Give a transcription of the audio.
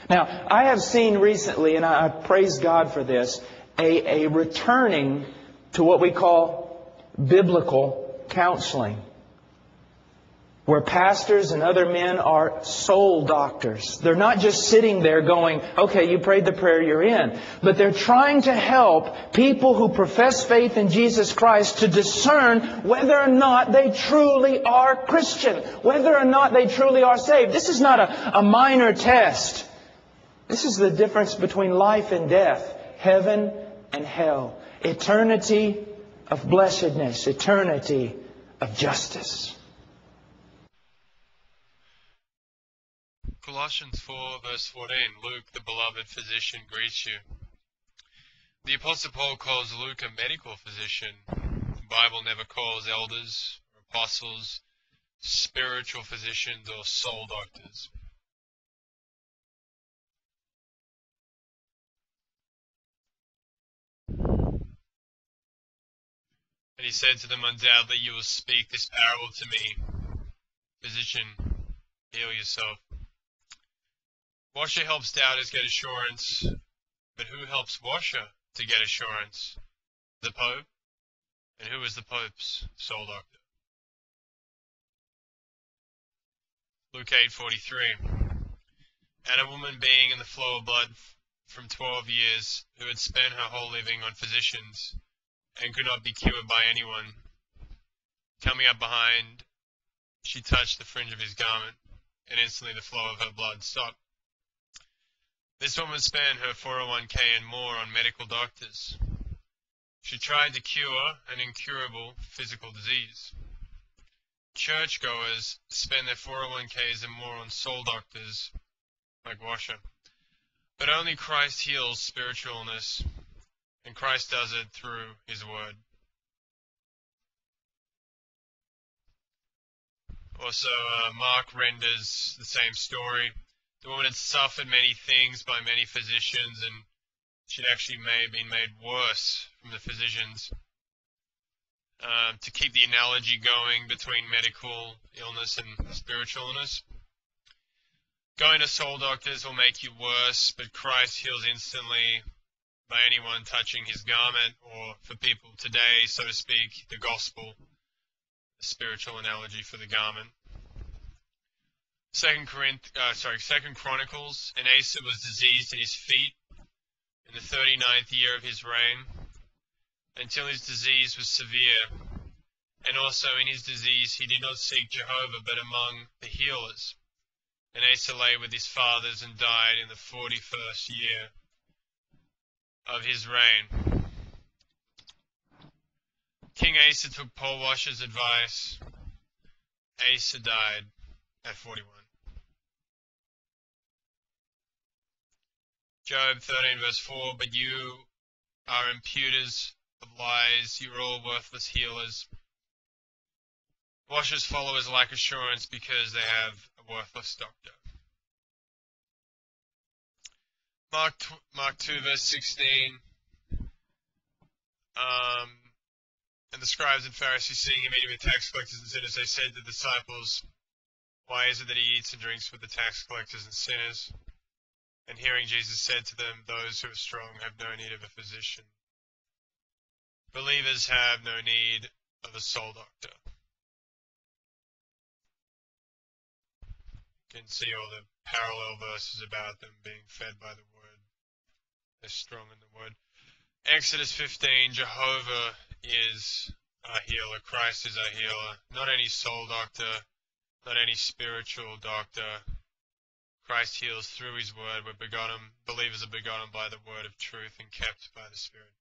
Now, I have seen recently, and I praise God for this, a returning to what we call biblical counseling, where pastors and other men are soul doctors. They're not just sitting there going, okay, you prayed the prayer, you're in. But they're trying to help people who profess faith in Jesus Christ to discern whether or not they truly are Christian, whether or not they truly are saved. This is not a minor test. This is the difference between life and death, heaven and hell, eternity of blessedness, eternity of justice. Colossians 4 verse 14, Luke, the beloved physician, greets you. The Apostle Paul calls Luke a medical physician. The Bible never calls elders or apostles spiritual physicians or soul doctors. And he said to them, undoubtedly you will speak this parable to me. Physician, heal yourself. Washer helps doubters get assurance, but who helps washer to get assurance? The Pope? And who is the Pope's soul doctor? Luke 8:43. And a woman being in the flow of blood from 12 years, who had spent her whole living on physicians, and could not be cured by anyone, coming up behind, she touched the fringe of his garment, and instantly the flow of her blood stopped. This woman spent her 401k and more on medical doctors. She tried to cure an incurable physical disease. Churchgoers spend their 401ks and more on soul doctors like Washer. But only Christ heals spiritual illness, and Christ does it through His Word. Also, Mark renders the same story. The woman had suffered many things by many physicians, and she'd actually been made worse from the physicians. To keep the analogy going between medical illness and spiritual illness. Going to soul doctors will make you worse, but Christ heals instantly by anyone touching His garment, or for people today, so to speak, the gospel, the spiritual analogy for the garment. Second Chronicles, and Asa was diseased in his feet in the 39th year of his reign, until his disease was severe. And also in his disease he did not seek Jehovah, but among the healers. And Asa lay with his fathers and died in the 41st year of his reign. King Asa took Paul Washer's advice. Asa died at 41. Job 13 verse 4, but you are imputers of lies, you are all worthless healers. Washer's followers lack assurance because they have a worthless doctor. Mark 2 verse 16, and the scribes and Pharisees, seeing him eating with tax collectors and sinners, they said to the disciples, why is it that he eats and drinks with the tax collectors and sinners? And hearing Jesus said to them, those who are strong have no need of a physician. Believers have no need of a soul doctor. You can see all the parallel verses about them being fed by the Word. They're strong in the Word. Exodus 15, Jehovah is our healer. Christ is our healer. Not any soul doctor, not any spiritual doctor. Christ heals through His Word. We're begotten, believers are begotten by the Word of truth and kept by the Spirit.